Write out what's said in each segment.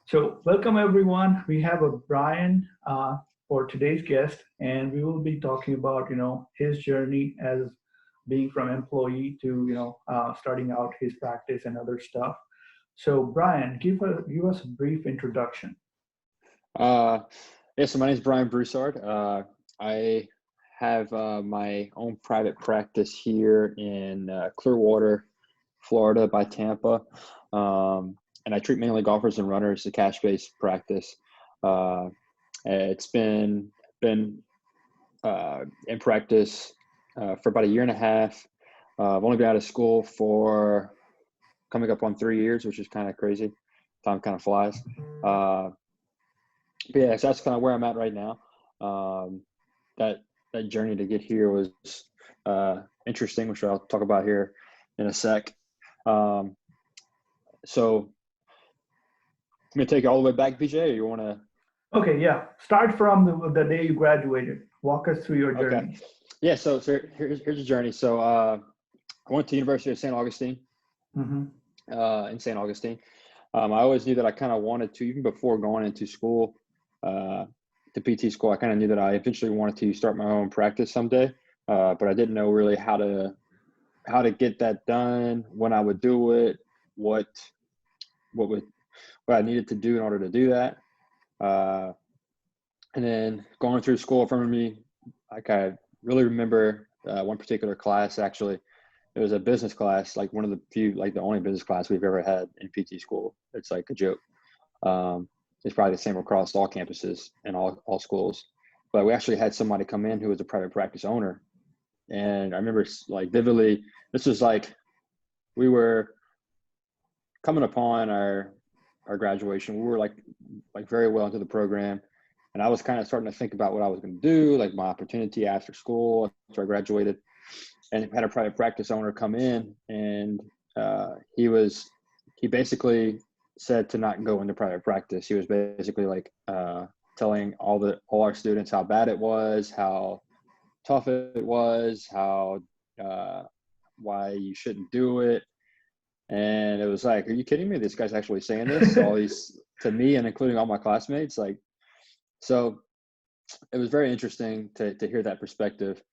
So welcome everyone. We have a Brian for today's guest, and we will be talking about his journey as being from employee to starting out his practice and other stuff. So Brian, give us a brief introduction. Uh, so my name is Brian Broussard. I have my own private practice here in Clearwater, Florida by Tampa. And I treat mainly golfers and runners, a cash-based practice. Uh, it's been in practice for about a year and a half. I've only been out of school for coming up on 3 years, which is kind of crazy. Time kind of flies. But yeah, so that's kind of where I'm at right now. That journey to get here was interesting, which I'll talk about here in a sec. So I'm gonna take you all the way back, PJ, or you want to? Okay, yeah. Start from the day you graduated. Walk us through your Okay. journey. Yeah. So here's the journey. So I went to University of St. Augustine Mm-hmm. in St. Augustine. I always knew that I kind of wanted to, even before going into school, to PT school, I kind of knew that I eventually wanted to start my own practice someday, but I didn't know really how to get that done, when I would do it, what I needed to do in order to do that. And then going through school in front of me, like I really remember one particular class, actually. It was a business class, like one of the few, like the only business class we've ever had in PT school. It's like a joke. It's probably the same across all campuses and all schools. But we actually had somebody come in who was a private practice owner. And I remember like vividly, this was like we were coming upon our graduation. We were like very well into the program. And I was kind of starting to think about what I was going to do, like my opportunity after school, after I graduated. And had a private practice owner come in, and he basically said to not go into private practice. He was basically like telling all our students how bad it was, how tough it was, how why you shouldn't do it. And it was like, are you kidding me? This guy's actually saying this, all these to me, and including all my classmates. Like, so it was very interesting to hear that perspective.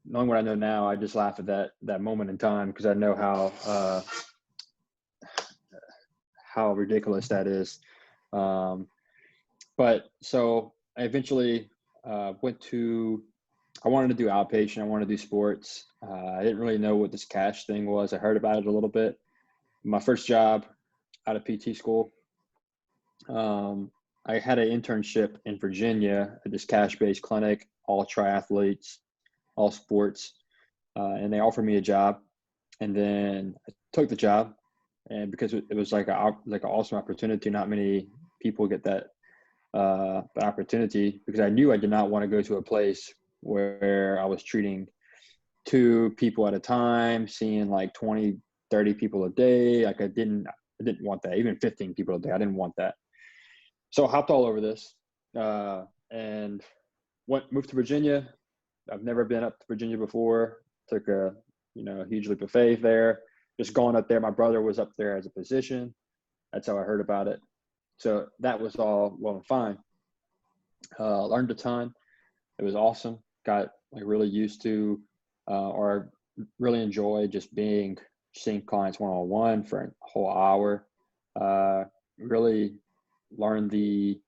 Knowing what I know now, I just laugh at that moment in time, because I know how ridiculous that is. But so I eventually I wanted to do outpatient. I wanted to do sports. I didn't really know what this cash thing was. I heard about it a little bit. My first job out of PT school, I had an internship in Virginia at this cash-based clinic, all triathletes, all sports, and they offered me a job, and then I took the job, and because it was like an awesome opportunity. Not many people get that opportunity, because I knew I did not want to go to a place where I was treating 2 people at a time, seeing like 20, 30 people a day. Like I didn't want that. Even 15 people a day, I didn't want that. So I hopped all over this and moved to Virginia. I've never been up to Virginia before. Took a huge leap of faith there. Just going up there. My brother was up there as a physician. That's how I heard about it. So that was all well and fine. Learned a ton. It was awesome. Got like really used to or really enjoyed just seeing clients one-on-one for a whole hour. Really learned the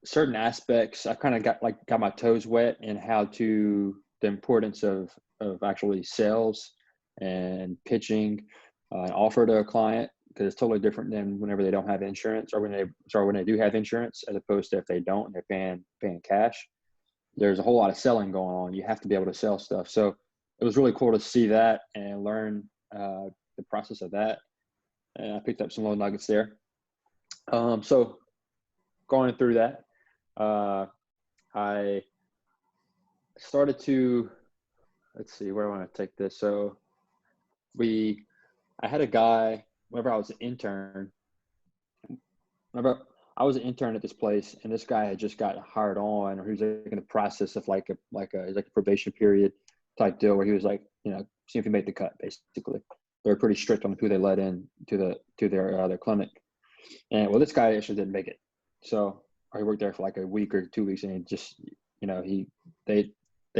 certain aspects. I kind of got my toes wet in the importance of actually sales and pitching an offer to a client, because it's totally different than whenever they don't have insurance, or when they do have insurance, as opposed to if they don't and they're paying cash. There's a whole lot of selling going on. You have to be able to sell stuff. So it was really cool to see that and learn the process of that. And I picked up some little nuggets there. So going through that, I started to, let's see, where I want to take this. So I had a guy, whenever I was an intern at this place, and this guy had just gotten hired on, or he was like in the process of like a probation period type deal, where he was like, see if he made the cut, basically. they're pretty strict on who they let in to their clinic. And well, this guy actually didn't make it. So he worked there for like a week or 2 weeks, and he just, they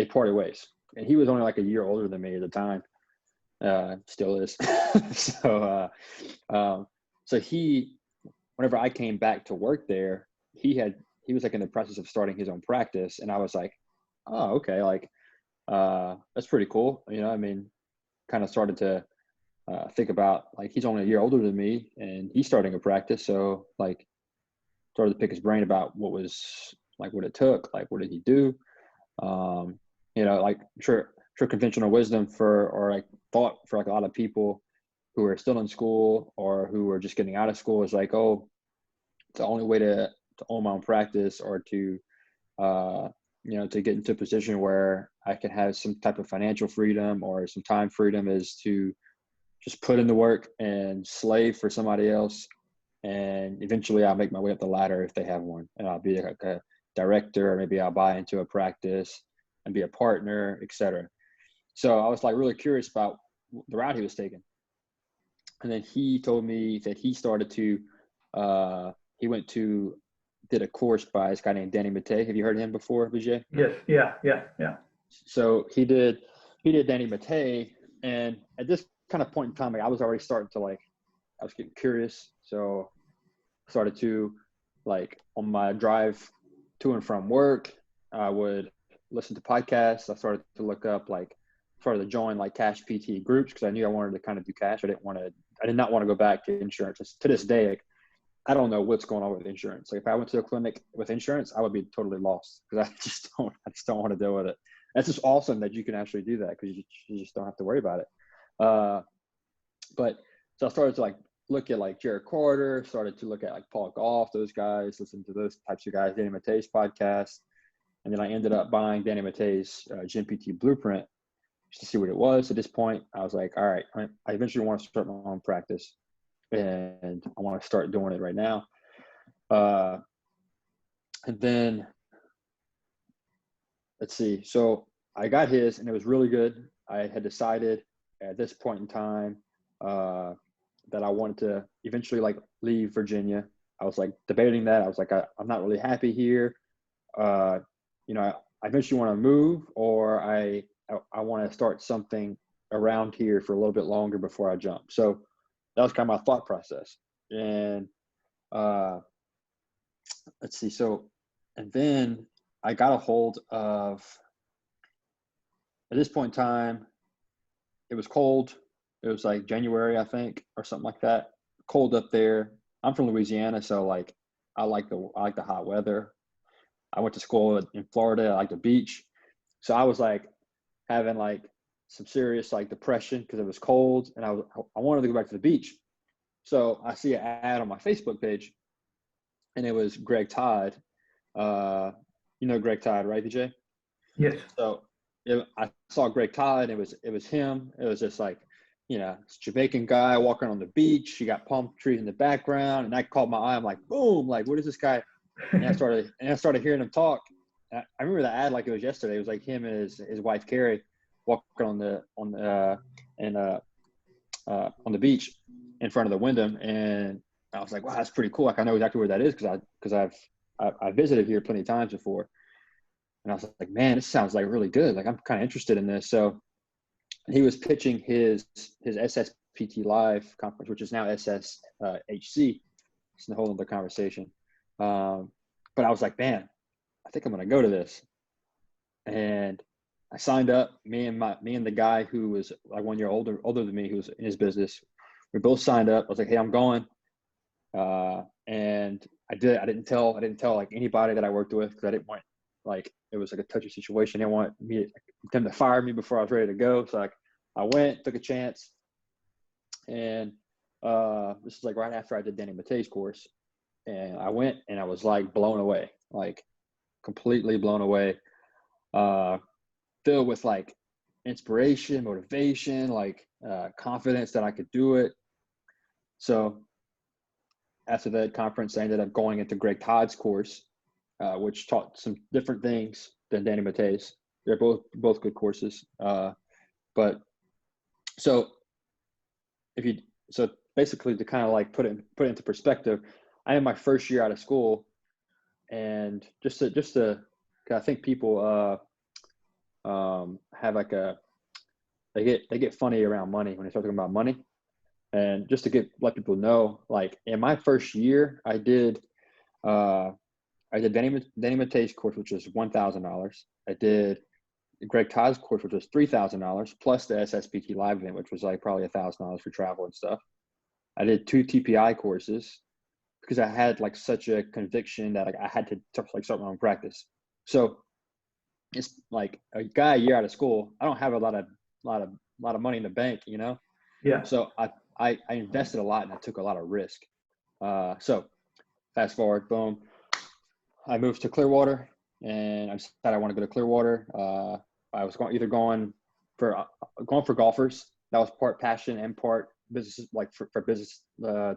parted ways. And he was only like a year older than me at the time. Still is. So he, whenever I came back to work there, he was like in the process of starting his own practice. And I was like, oh, okay. Like, that's pretty cool. Kind of started to think about, like, he's only a year older than me and he's starting a practice. So like, started to pick his brain about what it took, like, what did he do? Like sure conventional wisdom thought for like a lot of people who are still in school or who are just getting out of school is like, oh, the only way to own my own practice or to get into a position where I can have some type of financial freedom or some time freedom is to just put in the work and slave for somebody else. And eventually I'll make my way up the ladder if they have one, and I'll be like a director, or maybe I'll buy into a practice and be a partner, etc. So I was like really curious about the route he was taking. And then he told me that he started to, did a course by this guy named Danny Mattei. Have you heard of him before, Vijay? Yes. Yeah. So he did Danny Mattei. And at this kind of point in time, like, I was already starting to, like, I was getting curious. So I started to, like, on my drive to and from work, I would listen to podcasts. I started to look up, started to join like cash PT groups because I knew I wanted to kind of do cash. I did not want to go back to insurance. To this day, like, I don't know what's going on with insurance. Like, if I went to a clinic with insurance, I would be totally lost because I just don't want to deal with it. And it's just awesome that you can actually do that because you just don't have to worry about it. But so I started to like look at like Jared Carter, started to look at like Paul Goff, those guys, listen to those types of guys, Danny Mattei's podcast. And then I ended up buying Danny Mattei's Gym PT Blueprint just to see what it was. At this point, I was like, all right, I eventually want to start my own practice and I want to start doing it right now. And then let's see. So I got his and it was really good. I had decided at this point in time that I wanted to eventually like leave Virginia. I was like debating that. I was like, I'm not really happy here. I eventually want to move, or I want to start something around here for a little bit longer before I jump. So that was kind of my thought process. And let's see. So, and then I got a hold of, at this point in time, it was cold. It was like January, I think, or something like that. Cold up there. I'm from Louisiana, so like I like the hot weather. I went to school in Florida. I like the beach. So I was like having like some serious like depression because it was cold and I wanted to go back to the beach. So I see an ad on my Facebook page and it was Greg Todd. Greg Todd, right, BJ? Yes. So I saw Greg Todd. It was him. It was just like, this Jamaican guy walking on the beach. He got palm trees in the background, and that caught my eye. I'm like, boom! Like, what is this guy? And I started hearing him talk. I remember the ad like it was yesterday. It was like him and his wife Carrie walking on the beach in front of the Wyndham, and I was like, wow, that's pretty cool. Like, I know exactly where that is because I visited here plenty of times before. And I was like, man, this sounds like really good. Like, I'm kind of interested in this. So he was pitching his SSPT Live conference, which is now SSHC. It's a whole other conversation. But I was like, man, I think I'm going to go to this. And I signed up. Me and the guy who was like 1 year older than me, who was in his business, we both signed up. I was like, hey, I'm going. And I didn't tell like anybody that I worked with because I didn't want, like, it was like a touchy situation. I didn't want them to fire me before I was ready to go. So like I went, took a chance. And this is like right after I did Danny Mattei's course. And I went and I was like blown away, like completely blown away, filled with like inspiration, motivation, like confidence that I could do it. So after that conference, I ended up going into Greg Todd's course, which taught some different things than Danny Mattei's. They're both good courses. But so if you, so basically to kind of like put it into perspective, I am my first year out of school, and just to, 'cause I think people have like they get funny around money when they start talking about money. And just to let people know, like in my first year, I did Danny Matei's course, which was $1,000. I did Greg Todd's course, which was $3,000, plus the SSPT live event, which was like probably $1,000 for travel and stuff. I did 2 TPI courses because I had like such a conviction that like I had to start my own practice. So it's like a guy a year out of school, I don't have a lot of money in the bank, you know? Yeah. So I invested a lot and I took a lot of risk. So fast forward, boom, I moved to Clearwater, and I decided I want to go to Clearwater. I was going for golfers. That was part passion and part business, like for business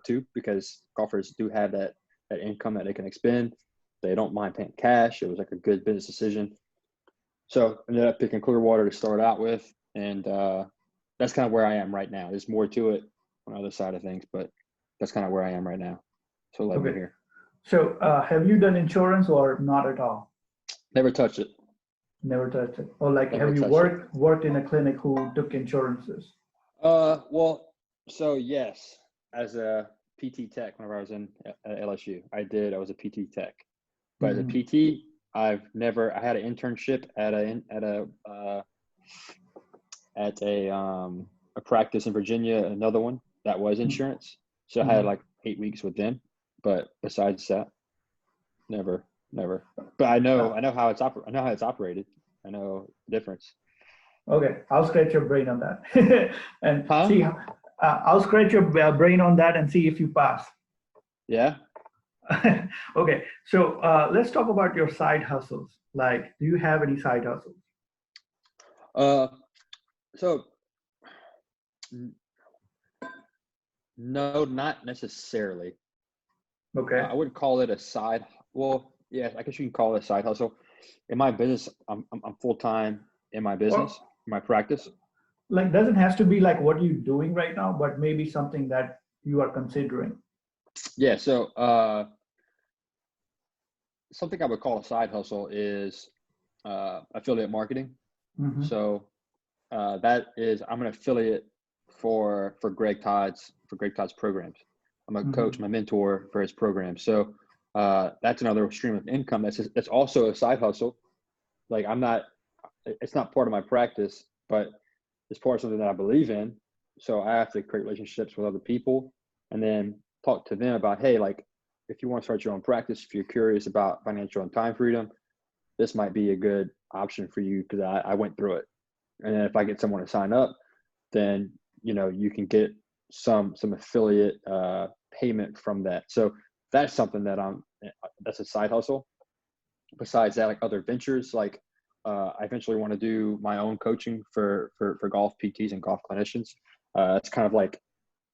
too, because golfers do have that income that they can expend. They don't mind paying cash. It was like a good business decision. So I ended up picking Clearwater to start out with, and that's kind of where I am right now. There's more to it on the other side of things, but that's kind of where I am right now. So let me hear. So have you done insurance or not at all? Never touched it. Never touched it. Or like, Never have you worked in a clinic who took insurances? Well, so yes, as a PT tech, whenever I was in LSU, I was a PT tech. But as a PT, I had an internship at a practice in Virginia, another one that was insurance. So I had like 8 weeks with them. But besides that, never. But I know how it's operated. I know the difference. Okay, I'll scratch your brain on that and see. I'll scratch your brain on that and see if you pass. Yeah. Okay, so let's talk about your side hustles. Like, do you have any side hustles? So no, not necessarily. Okay. I wouldn't call it a side. Well, yeah, I guess you can call it a side hustle. In my business, I'm full time in my business, my practice. Like, doesn't have to be like what you're doing right now, but maybe something that you are considering. Yeah. So something I would call a side hustle is affiliate marketing. So that is, I'm an affiliate for Greg Todd's programs. I'm a coach, my mentor for his program. So that's another stream of income. That's also a side hustle. Like it's not part of my practice, but it's part of something that I believe in. So I have to create relationships with other people and then talk to them about, hey, like if you want to start your own practice, if you're curious about financial and time freedom, this might be a good option for you because I went through it. And then if I get someone to sign up, then, you can get some affiliate payment from that. So that's something that's a side hustle. Besides that, like other ventures, like I eventually want to do my own coaching for golf PTs and golf clinicians. It's kind of like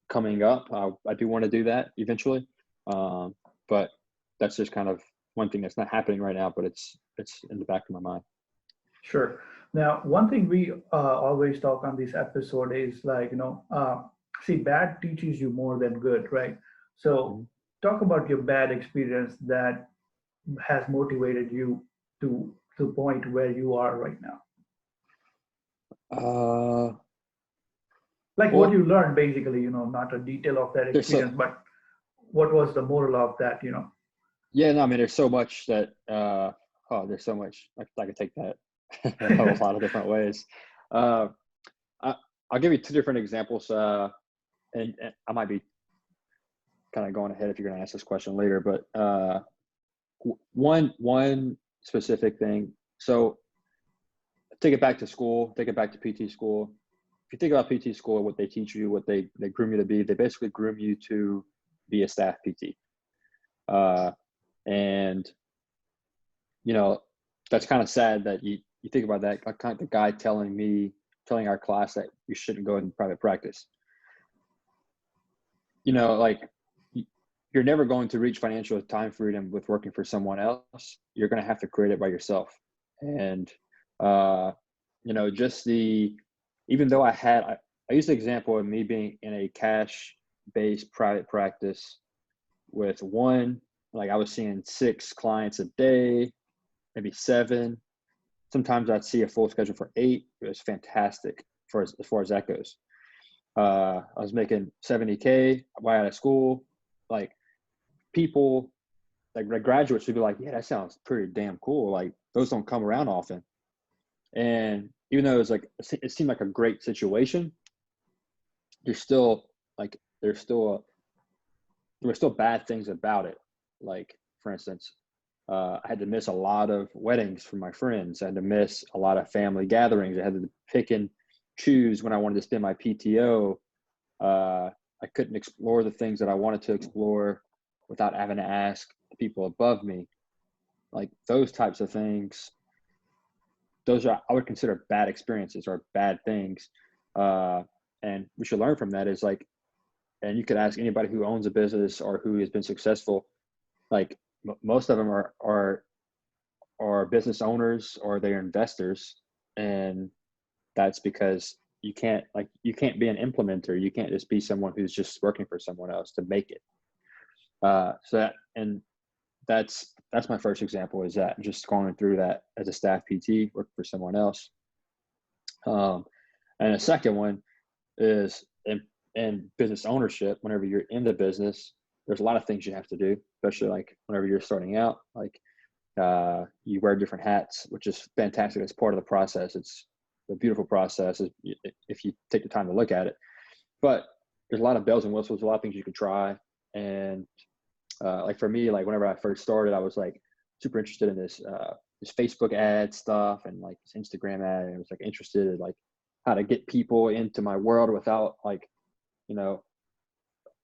coming up. I do want to do that eventually. But that's just kind of one thing that's not happening right now, but it's in the back of my mind. Sure. Now, one thing we always talk on this episode is like, see, bad teaches you more than good, right? So talk about your bad experience that has motivated you to the point where you are right now. Like what you learned, basically, not a detail of that experience, but what was the moral of that, Yeah, no, I mean, there's so much that, there's so much, I could take that a lot of different ways. I'll give you 2 different examples, and I might be kind of going ahead if you're going to ask this question later, but one specific thing. So take it back to school, take it back to PT school. If you think about PT school, what they teach you, what they groom you to be, they basically groom you to be a staff PT. And, that's kind of sad that you think about that, kind of the guy telling our class that you shouldn't go in private practice. Like you're never going to reach financial time freedom with working for someone else. You're going to have to create it by yourself. And, even though I I use the example of me being in a cash-based private practice with I was seeing 6 clients a day, maybe 7. Sometimes I'd see a full schedule for 8. It was fantastic as far as that goes. I was making $70K right out of school. Like, people, like graduates would be like, yeah, that sounds pretty damn cool. Like, those don't come around often. And even though it seemed like a great situation, there were still bad things about it. Like, for instance, I had to miss a lot of weddings for my friends. I had to miss a lot of family gatherings. I had to pick and choose when I wanted to spend my PTO. I couldn't explore the things that I wanted to explore without having to ask the people above me. Like, those types of things, I would consider bad experiences or bad things. And we should learn from that is like, and you could ask anybody who owns a business or who has been successful, like most of them are business owners or they're investors. And that's because you can't be an implementer. You can't just be someone who's just working for someone else to make it. That's my first example, is that just going through that as a staff PT, working for someone else. And a second one is in business ownership. Whenever you're in the business, there's a lot of things you have to do, especially like whenever you're starting out. Like, you wear different hats, which is fantastic. It's part of the process. It's a beautiful process if you take the time to look at it. But there's a lot of bells and whistles, a lot of things you can try. And like for me, like whenever I first started, I was like super interested in this Facebook ad stuff and like this Instagram ad. And I was like interested in like how to get people into my world without like,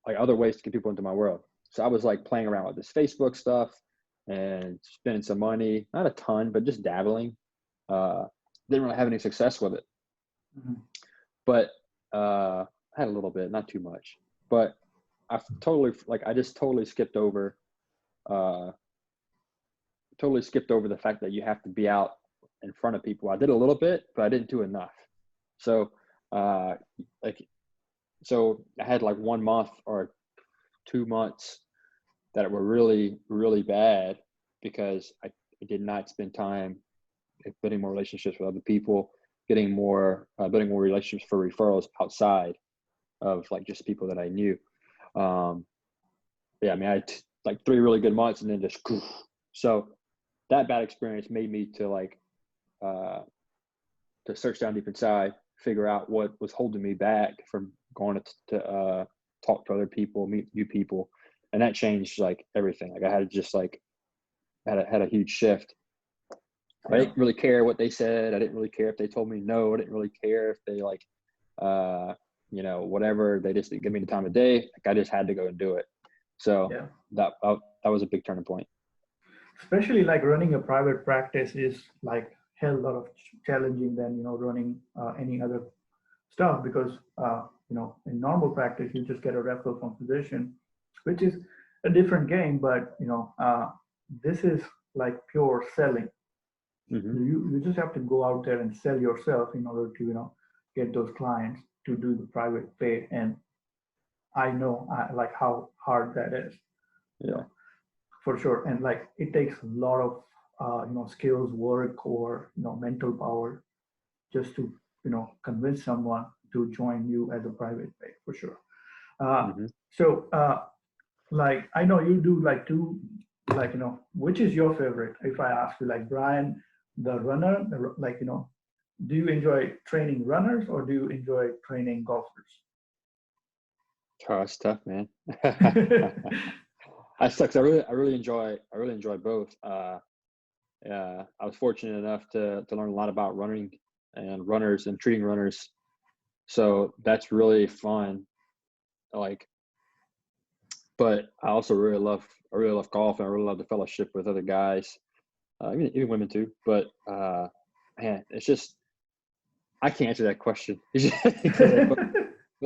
like other ways to get people into my world. So I was like playing around with this Facebook stuff and spending some money, not a ton, but just dabbling. Didn't really have any success with it. Mm-hmm. But I had a little bit, not too much. But I just totally skipped over the fact that you have to be out in front of people. I did a little bit, but I didn't do enough. So so I had like 1 month or 2 months that were really, really bad because I did not spend time building more relationships with other people, building more relationships for referrals outside of like just people that I knew. I mean, I had like 3 really good months and then just, so that bad experience made me to like, to search down deep inside, figure out what was holding me back from going to talk to other people, meet new people. And that changed like everything. Like I had to just like, had a huge shift. I didn't really care what they said. I didn't really care if they told me no. I didn't really care if they like, whatever. They just didn't give me the time of day. Like I just had to go and do it. So that was a big turning point. Especially like running a private practice is like hell lot of challenging than running any other stuff, because in normal practice you just get a referral from physician, which is a different game. But this is like pure selling. Mm-hmm. You just have to go out there and sell yourself in order to get those clients to do the private pay. And I know like how hard that is. For sure. And like it takes a lot of skills, work, or mental power just to convince someone to join you as a private pay, for sure. So like I know you do like two, like which is your favorite? If I ask you, like, Brian, the runner, like do you enjoy training runners or do you enjoy training golfers? Oh, that's tough, man. I sucks. I really enjoy both. I was fortunate enough to learn a lot about running and runners and treating runners. So that's really fun. But I also really love golf, and I really love the fellowship with other guys, even women too. But man, it's just, I can't answer that question because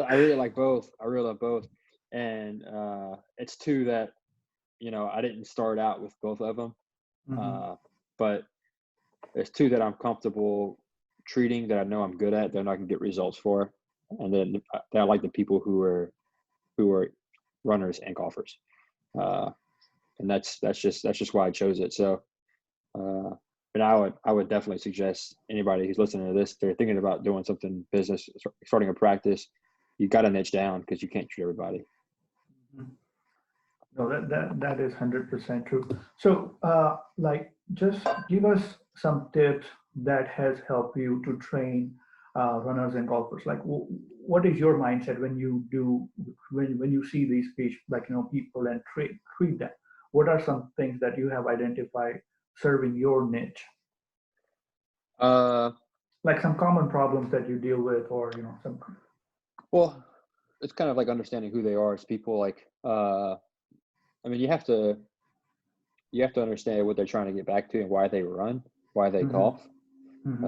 I really like both. I really love both. And it's two that, I didn't start out with both of them. But there's two that I'm comfortable treating, that I know I'm good at, that I can get results for. and then I like the people who are runners and golfers, and that's just why I chose it. So, but I would definitely suggest anybody who's listening to this, they're thinking about doing something business, starting a practice, you got to niche down because you can't treat everybody. No, that is 100% true. So, like, just give us some tips that has helped you to train runners and golfers. Like, what is your mindset when you do when you see these speech, like, people and treat them? What are some things that you have identified serving your niche? Uh, Like some common problems that you deal with, or some. well, it's kind of like understanding who they are as people. Like, I mean, you have to understand what they're trying to get back to and why they run, why they Hmm. golf, Hmm.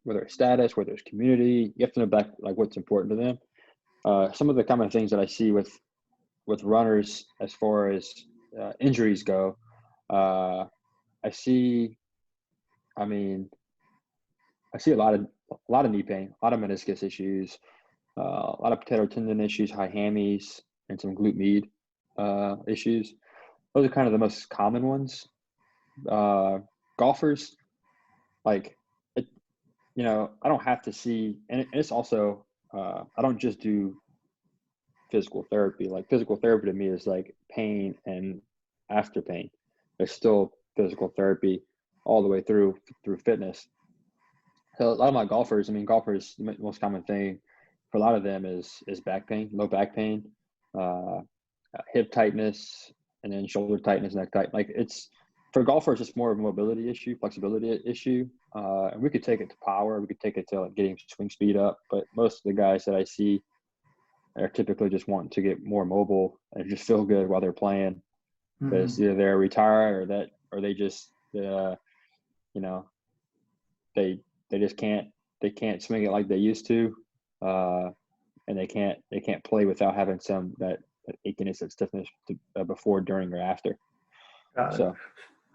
whether it's status, whether it's community. You have to know back like what's important to them. Some of the common things that I see with runners as far as injuries go, uh, I see. I mean, I see a lot of knee pain, a lot of meniscus issues, a lot of potato tendon issues, high hammies, and some glute med issues. Those are kind of the most common ones. Golfers, like, it, I don't have to see, and it's also, I don't just do physical therapy. Like, physical therapy to me is like pain and after pain. There's still physical therapy all the way through fitness. So a lot of my golfers, I mean, golfers, the most common thing for a lot of them is back pain, low back pain, uh, hip tightness, and then shoulder tightness, neck tight. Like, it's for golfers, it's more of a mobility issue, flexibility issue, and we could take it to power, we could take it to like getting swing speed up. But most of the guys that I see are typically just wanting to get more mobile and just feel good while they're playing. Because either they're retired or they just you know they just can't swing it like they used to, and they can't play without having some that achiness and stiffness before, during, or after. Got it. So,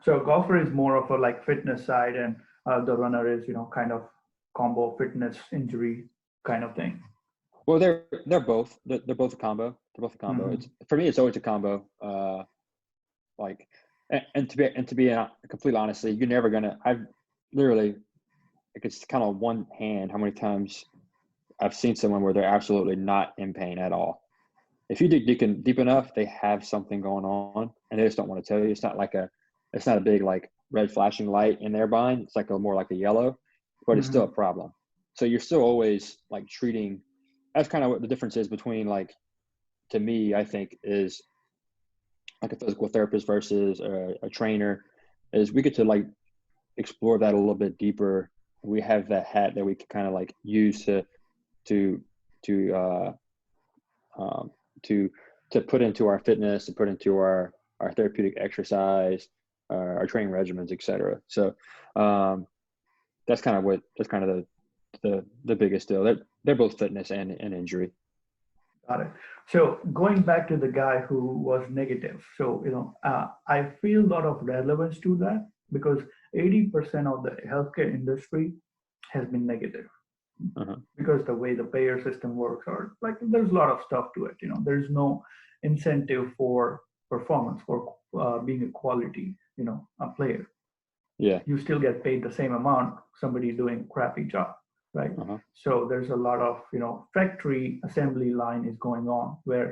So golfer is more of a like fitness side, and the runner is kind of combo fitness injury kind of thing. well, they're both they're both a combo. They're both a combo. Hmm. It's for me, it's always a combo. Like, and to be completely honestly, you're never gonna. I've literally, like, it's kind of one hand how many times I've seen someone where they're absolutely not in pain at all. If you dig deep enough, they have something going on, and they just don't want to tell you. It's not a big like red flashing light in their mind. It's like more like a yellow, but it's still a Hmm. problem. So you're still always like treating. That's kind of what the difference is between, like, to me, I think, is like a physical therapist versus a trainer. Is we get to like explore that a little bit deeper. We have that hat that we can kind of like use to to um, to put into our fitness, to put into our therapeutic exercise, our training regimens, etc. So that's kind of the biggest deal. They're both fitness and injury. Got it. So going back to the guy who was negative, so I feel a lot of relevance to that because 80% of the healthcare industry has been negative Uh-huh. because the way the payer system works, or like there's a lot of stuff to it. There's no incentive for performance, for being a quality, a player. Yeah. You still get paid the same amount somebody doing a crappy job, right? Uh-huh. So there's a lot of factory assembly line is going on where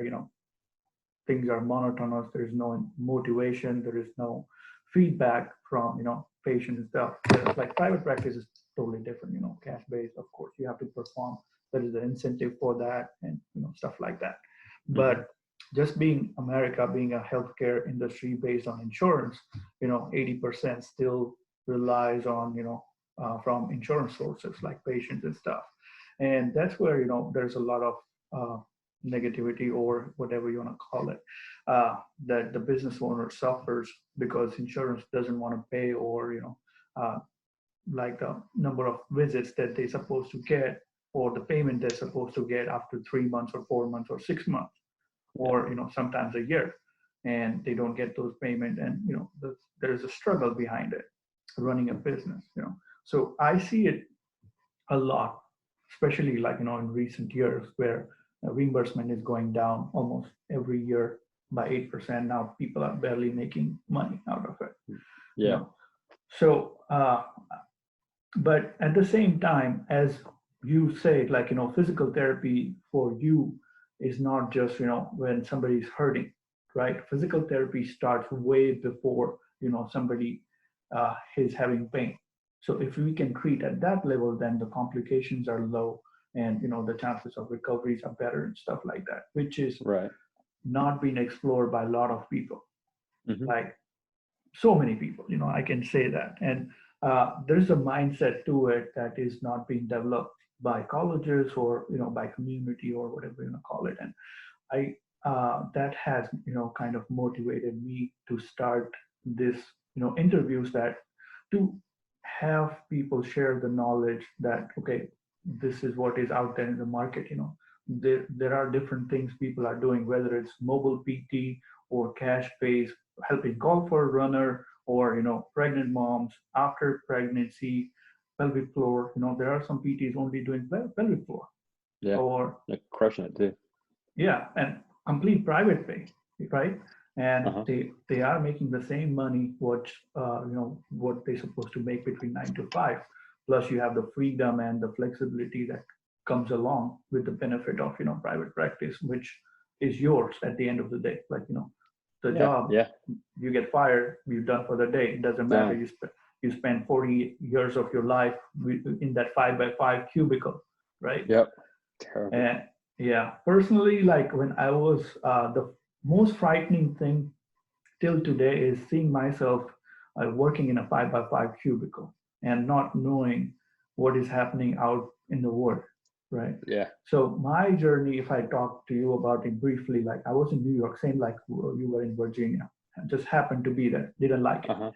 things are monotonous. There's no motivation. There is no feedback from patients and stuff. Whereas like private practice is totally different. Cash based, of course, you have to perform. There is an incentive for that, and stuff like that. Mm-hmm. But just being America, being a healthcare industry based on insurance, 80% still relies on from insurance sources like patients and stuff, and that's where there's a lot of negativity or whatever you want to call it, that the business owner suffers because insurance doesn't want to pay, or uh, like the number of visits that they're supposed to get, or the payment they're supposed to get after 3 months or 4 months or 6 months, Yeah. or sometimes a year, and they don't get those payment, and there's a struggle behind it running a business. So I see it a lot. especially like, in recent years where reimbursement is going down almost every year by 8%. Now people are barely making money out of it. Yeah. So, but at the same time, as you say, like, physical therapy for you is not just, when somebody's hurting, right? Physical therapy starts way before, somebody is having pain. So if we can treat at that level, then the complications are low and, the chances of recoveries are better and stuff like that, which is Right. not being explored by a lot of people. Mm-hmm. Like so many people, I can say that. And there's a mindset to it that is not being developed by colleges or, by community or whatever you want to call it. And I, that has, kind of motivated me to start this, interviews that to have people share the knowledge that, okay, this is what is out there in the market, there are different things people are doing, whether it's mobile PT or cash-based, helping golfer, runner, or, pregnant moms after pregnancy, pelvic floor, there are some PTs only doing pelvic floor. Yeah. Or they're crushing it too. yeah, and complete private pay, right? And they are making the same money what what they're supposed to make between 9 to 5. Plus, you have the freedom and the flexibility that comes along with the benefit of private practice, which is yours at the end of the day. Like the job, you get fired, you're done for the day. It doesn't matter. You spend 40 years of your life in that 5x5 cubicle, right? Yep. Terrible. And yeah, personally, like when I was the most frightening thing till today is seeing myself working in a 5x5 cubicle and not knowing what is happening out in the world, right? Yeah. So my journey, if I talk to you about it briefly, like I was in New York, same like you were in Virginia. I just happened to be there, didn't like it.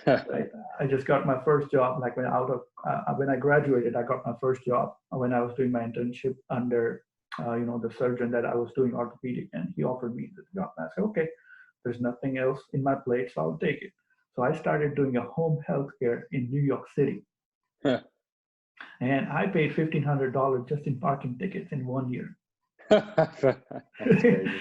I just got my first job, like when I graduated, I got my first job when I was doing my internship under the surgeon that I was doing orthopedic, and he offered me the job. And I said, okay, there's nothing else in my plate, so I'll take it. So I started doing a home health care in New York City. And I paid $1,500 just in parking tickets in 1 year. That's crazy.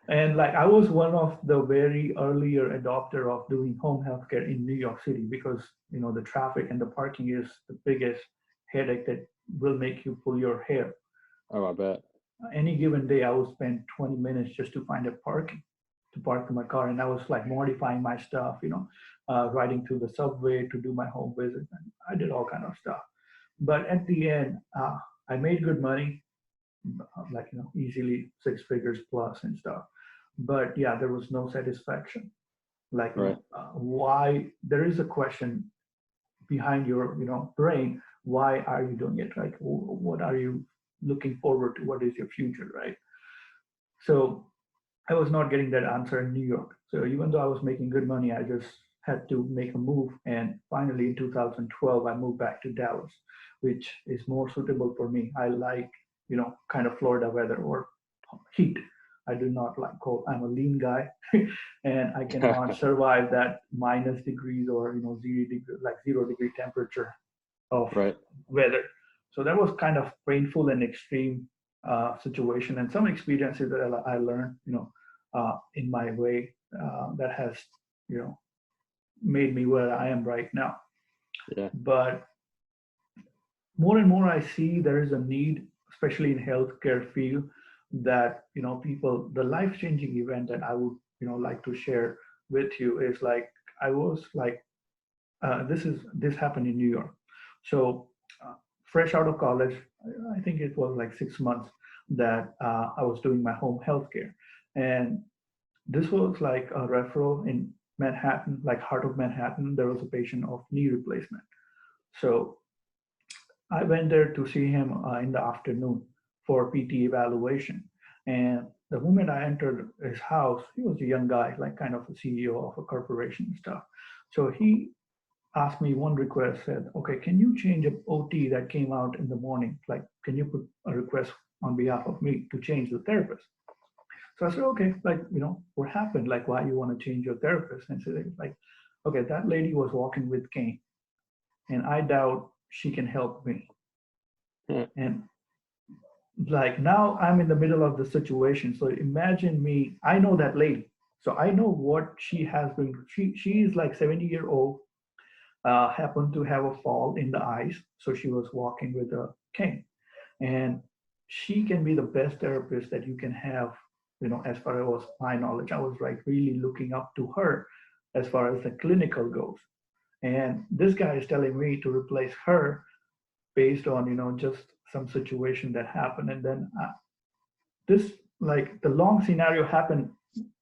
And like I was one of the very earlier adopter of doing home healthcare in New York City because the traffic and the parking is the biggest headache that will make you pull your hair. Oh, I bet. Any given day, I would spend 20 minutes just to find a parking to park my car, and I was like modifying my stuff, riding through the subway to do my home visit, and I did all kind of stuff. But at the end, I made good money, like easily 6 figures plus and stuff. But yeah, there was no satisfaction. Like why? There is a question behind your brain. Why are you doing it? Like what are you looking forward to? What is your future, right? So I was not getting that answer in New York. So even though I was making good money, I just had to make a move. And finally, in 2012, I moved back to Dallas, which is more suitable for me. I like kind of Florida weather or heat. I do not like cold. I'm a lean guy, and I cannot survive that minus degrees or 0 degree temperature of weather. So that was kind of painful and extreme situation, and some experiences that I learned, in my way that has made me where I am right now. Yeah. But more and more I see there is a need, especially in healthcare field, that people, the life-changing event that I would like to share with you is like I was like this happened in New York. So fresh out of college, I think it was like 6 months that I was doing my home healthcare, and this was like a referral in Manhattan, like heart of Manhattan. There was a patient of knee replacement, so I went there to see him in the afternoon for PT evaluation. And the moment I entered his house, he was a young guy, like kind of a CEO of a corporation and stuff. So he asked me one request, said, okay, can you change a OT that came out in the morning? Like, can you put a request on behalf of me to change the therapist? So I said, okay, like, what happened? Like, why you want to change your therapist? And said, like, okay, that lady was walking with cane, and I doubt she can help me. And like now I'm in the middle of the situation. So imagine me, I know that lady. So I know what she has been, she is like 70-year-old, happened to have a fall in the eyes. So she was walking with a cane. And she can be the best therapist that you can have, as far as my knowledge. I was like really looking up to her as far as the clinical goes. And this guy is telling me to replace her based on, just some situation that happened. And then this, like the long scenario happened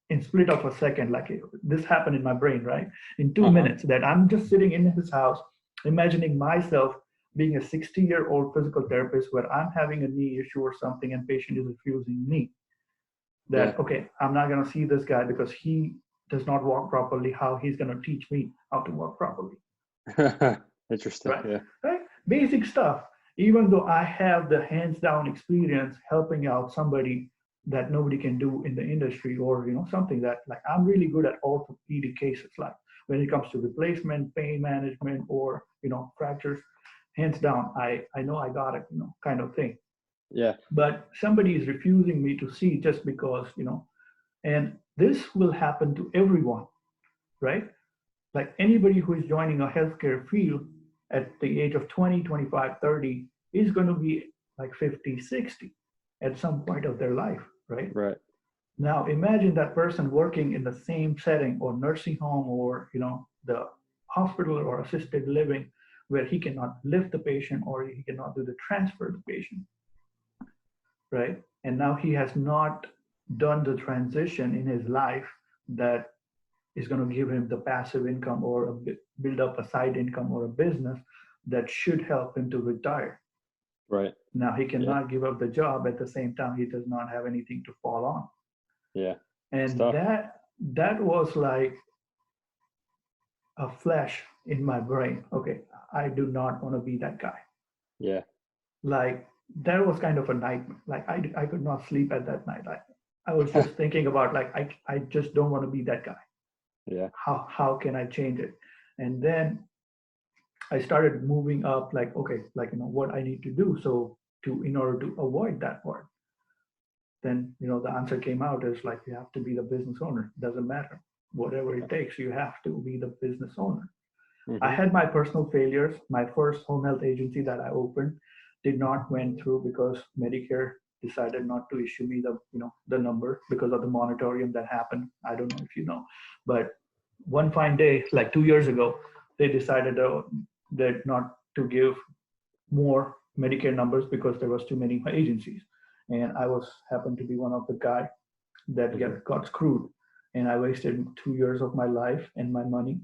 in split of a second. Like this happened in my brain, right? In 2 minutes, that I'm just sitting in his house, imagining myself being a 60-year-old physical therapist where I'm having a knee issue or something and patient is refusing me. That, Yeah. okay, I'm not going to see this guy because he does not walk properly. How he's going to teach me how to walk properly. Interesting. Right? Yeah. Right? Basic stuff. Even though I have the hands down experience helping out somebody that nobody can do in the industry, or something that, like, I'm really good at orthopedic cases, like when it comes to replacement, pain management, or fractures, hands down, I know I got it, kind of thing. Yeah. But somebody is refusing me to see just because, and this will happen to everyone, right? Like anybody who is joining a healthcare field at the age of 20, 25, 30 is going to be like 50, 60 at some point of their life, right? Right. Now imagine that person working in the same setting, or nursing home, or the hospital or assisted living, where he cannot lift the patient or he cannot do the transfer of the patient, right? And now he has not done the transition in his life that is going to give him the passive income, or build up a side income or a business that should help him to retire. Right. Now he Yeah. cannot give up the job at the same time he does not have anything to fall on. Yeah. And Stuff. that was like a flash in my brain. Okay, I do not want to be that guy. Yeah. Like that was kind of a nightmare. Like I could not sleep at that night. I was just thinking about, like, I just don't want to be that guy. Yeah. How can I change it? And then I started moving up, like, okay, like, what I need to do. So in order to avoid that part, then, the answer came out is like, you have to be the business owner. Doesn't matter. Whatever it takes, you have to be the business owner. I Mm-hmm. had my personal failures. My first home health agency that I opened did not went through because Medicare decided not to issue me the number because of the moratorium that happened. I don't know if you know, but one fine day, like 2 years ago, they decided that not to give more Medicare numbers because there was too many agencies, and I was happened to be one of the guy that Mm-hmm. got screwed, and I wasted 2 years of my life and my money,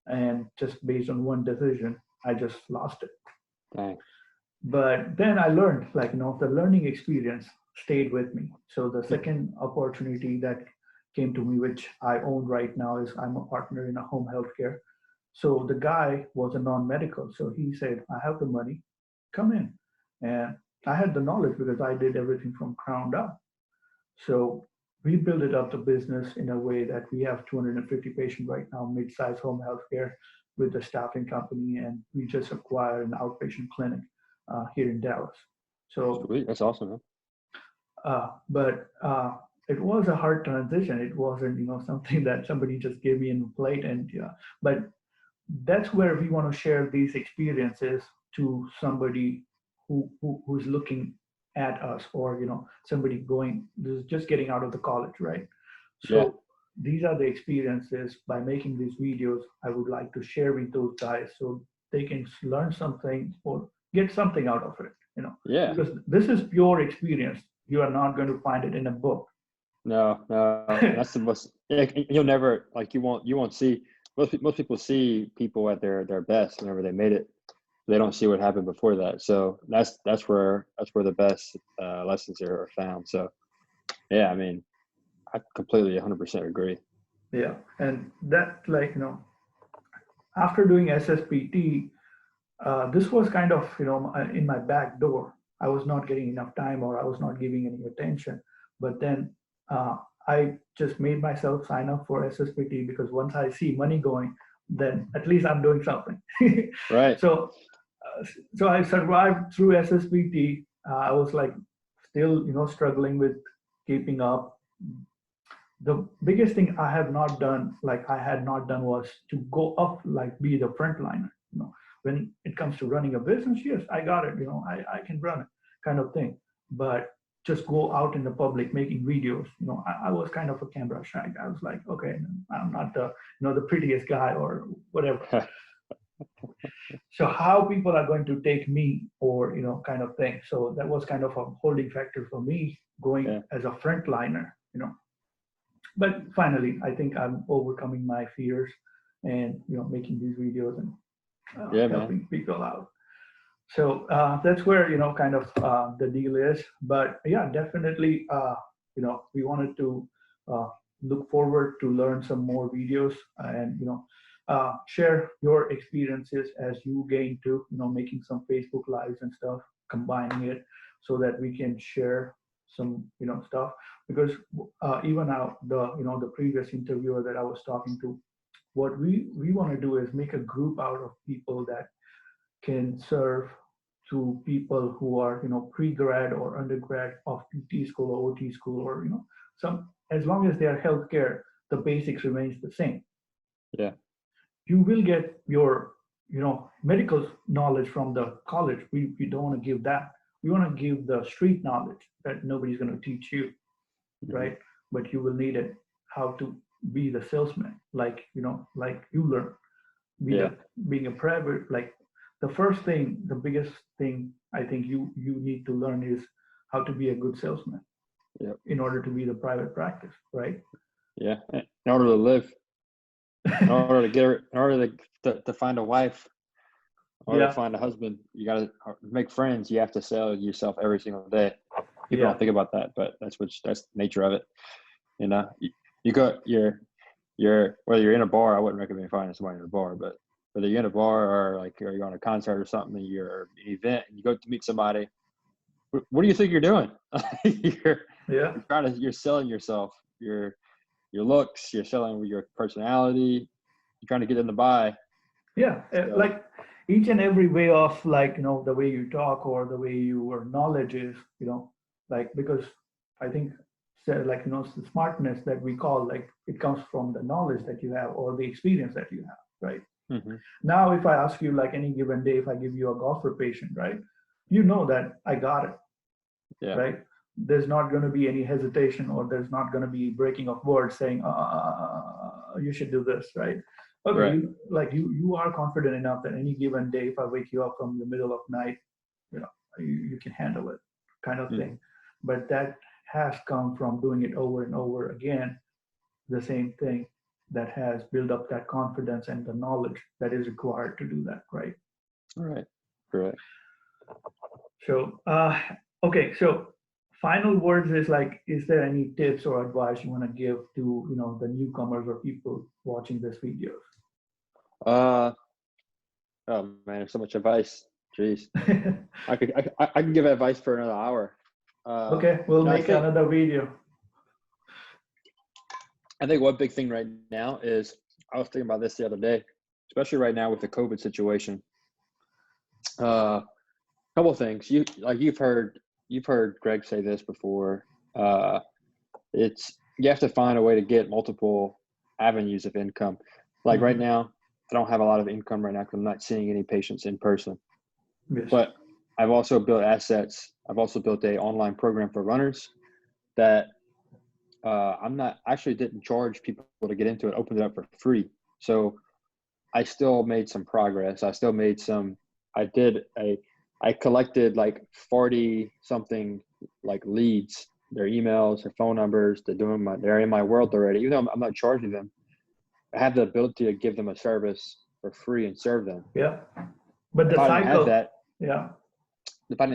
and just based on one decision, I just lost it. Dang. But then I learned, like, the learning experience stayed with me. So the second opportunity that came to me, which I own right now, is I'm a partner in a home health care. So the guy was a non-medical. So he said, I have the money, come in. And I had the knowledge because I did everything from ground up. So we built it up the business in a way that we have 250 patients right now, mid-size home health care with the staffing company, and we just acquired an outpatient clinic here in Dallas. So, Sweet. That's awesome, man. but it was a hard transition. It wasn't, something that somebody just gave me in a plate, and yeah. But that's where we want to share these experiences to somebody who's looking at us, or somebody going just getting out of the college, right? Yeah. So these are the experiences. By making these videos, I would like to share with those guys so they can learn something or get something out of it, Yeah. because this is pure experience. You are not going to find it in a book. No, no. That's the most. Yeah, you'll never, like, you won't see. Most people see people at their best whenever they made it. They don't see what happened before that. So that's where the best lessons are found. So yeah, I mean, I completely 100% agree. Yeah, and that, like, after doing SSPT, this was kind of, in my back door. I was not getting enough time, or I was not giving any attention. But then I just made myself sign up for SSPT, because once I see money going, then at least I'm doing something. Right. So so I survived through SSBT. I was like still, struggling with keeping up. The biggest thing I had not done was to go up, like be the frontliner. When it comes to running a business, yes, I got it. I can run it, kind of thing. But just go out in the public making videos. I was kind of a camera shy. I was like, okay, I'm not the prettiest guy or whatever. So how people are going to take me, or kind of thing. So that was kind of a holding factor for me going as a frontliner. But finally, I think I'm overcoming my fears and making these videos and helping people out. So that's where kind of the deal is. But yeah, definitely, we wanted to look forward to learn some more videos and share your experiences as you gain to making some Facebook lives and stuff, combining it so that we can share some stuff. Because even now the previous interviewer that I was talking to, what we want to do is make a group out of people that can serve to people who are pre-grad or undergrad of PT school or OT school, or some, as long as they are healthcare, the basics remains the same. Yeah. You will get your medical knowledge from the college. We don't want to give that. We want to give the street knowledge that nobody's going to teach you, right? But you will need it, how to be the salesman, like like you learn. Being a private, like the first thing, the biggest thing I think you need to learn is how to be a good salesman. In order to be the private practice, right? Yeah. In order to live, in order to find a wife, in order to find a husband, you got to make friends. You have to sell yourself every single day. People don't think about that, but that's the nature of it. You go, whether you're in a bar, I wouldn't recommend finding somebody in a bar, but whether you're in a bar or you're on a concert or something, you're at an event and you go to meet somebody, what do you think you're doing? You're selling yourself, your looks, you're selling your personality, you're trying to get them to buy. Like each and every way of the way you talk or the way your knowledge is, because I think the smartness that we call, it comes from the knowledge that you have or the experience that you have, right? Now if I ask you, any given day, if I give you a golfer patient, right, that I got it, right? There's not going to be any hesitation, or there's not going to be breaking of words saying you should do this, right? Okay, you are confident enough that any given day, if I wake you up from the middle of night, you can handle it, kind of thing. But that has come from doing it over and over again, the same thing that has built up that confidence and the knowledge that is required to do that, right? All right. Correct. So, okay, so final words is is there any tips or advice you want to give to the newcomers or people watching this video? Oh man, there's so much advice. Jeez. I can give advice for another hour. Okay, we'll make another video. I think one big thing right now is, I was thinking about this the other day, especially right now with the COVID situation. Couple of things. You've heard Greg say this before. You have to find a way to get multiple avenues of income. Right now, I don't have a lot of income right now because I'm not seeing any patients in person. Yes. But I've also built assets. I've also built a online program for runners that didn't charge people to get into it, opened it up for free. So I still made some progress. I collected 40 something leads, their emails, their phone numbers. They're in my world already. Even though I'm not charging them, I have the ability to give them a service for free and serve them. Yeah. But if I didn't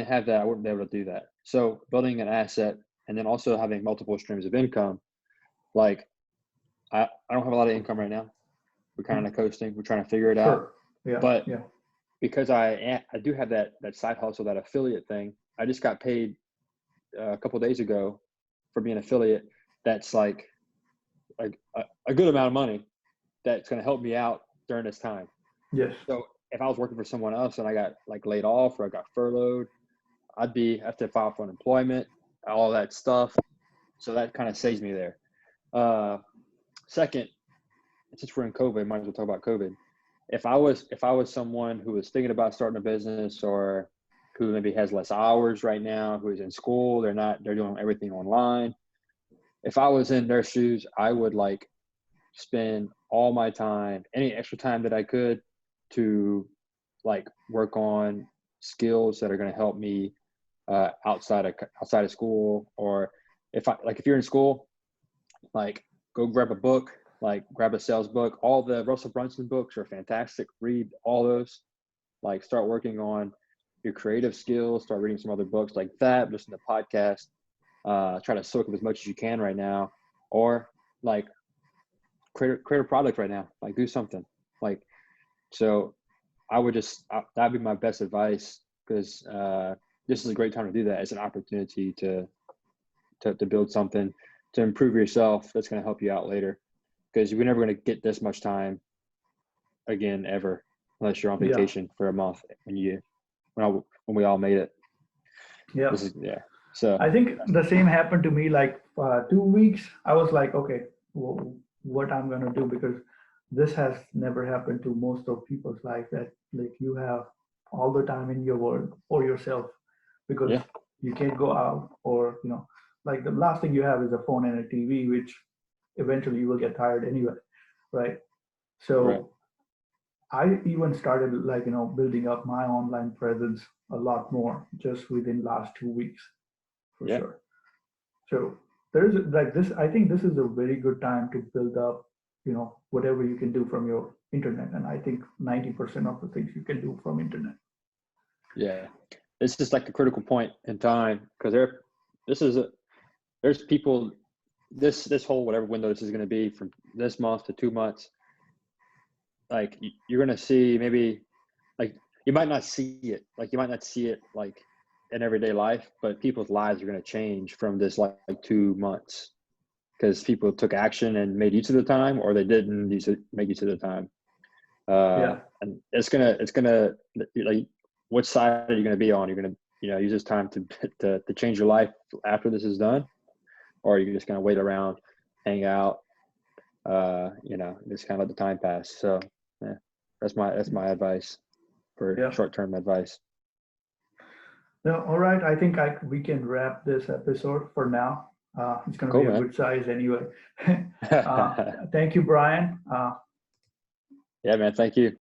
have that, I wouldn't be able to do that. So building an asset and then also having multiple streams of income, I don't have a lot of income right now. We're kind of coasting. We're trying to figure it out. Yeah. But because I do have that side hustle, that affiliate thing, I just got paid a couple of days ago for being an affiliate. That's a good amount of money that's going to help me out during this time. Yes. So if I was working for someone else and I got like laid off or I got furloughed, I'd have to file for unemployment, all that stuff. So that kind of saves me there. Second, since we're in COVID, might as well talk about COVID. If I was someone who was thinking about starting a business, or who maybe has less hours right now, who is in school, they're doing everything online. If I was in their shoes, I would like spend all my time, any extra time that I could, to like work on skills that are going to help me outside of school. Or if you're in school, like go grab a book, like grab a sales book. All the Russell Brunson books are fantastic. Read all those. Like start working on your creative skills. Start reading some other books like that. Listen to podcasts. Try to soak up as much as you can right now, or like create a product right now. Like do something. Like, so I would that'd be my best advice, because this is a great time to do that. It's an opportunity to build something, to improve yourself. That's going to help you out later, because you're never going to get this much time again ever, unless you're on vacation for a month when we all made it. Yeah. So I think the same happened to me. Like 2 weeks, I was like, okay, what I'm gonna do, because this has never happened to most of people's life, that like you have all the time in your world for yourself, because you can't go out, or like the last thing you have is a phone and a TV, which eventually you will get tired anyway, right? So I even started like building up my online presence a lot more just within last 2 weeks, for sure. So there is like this. I think this is a very good time to build up, whatever you can do from your internet, and I think 90% of the things you can do from internet. Yeah, it's just like a critical point in time, because there's people, this whole whatever window this is going to be from this month to 2 months. Like you're going to see, maybe like you might not see it like in everyday life, but people's lives are going to change from this like 2 months, because people took action and made use of the time, or they didn't make use of the time. And it's gonna like, which side are you going to be on? You're going to use this time to change your life after this is done, or you're just going to wait around, hang out, just kind of let the time pass. So that's my advice for short-term advice. No, all right. I think we can wrap this episode for now. It's going to be a good size anyway. Thank you, Brian. Yeah, man. Thank you.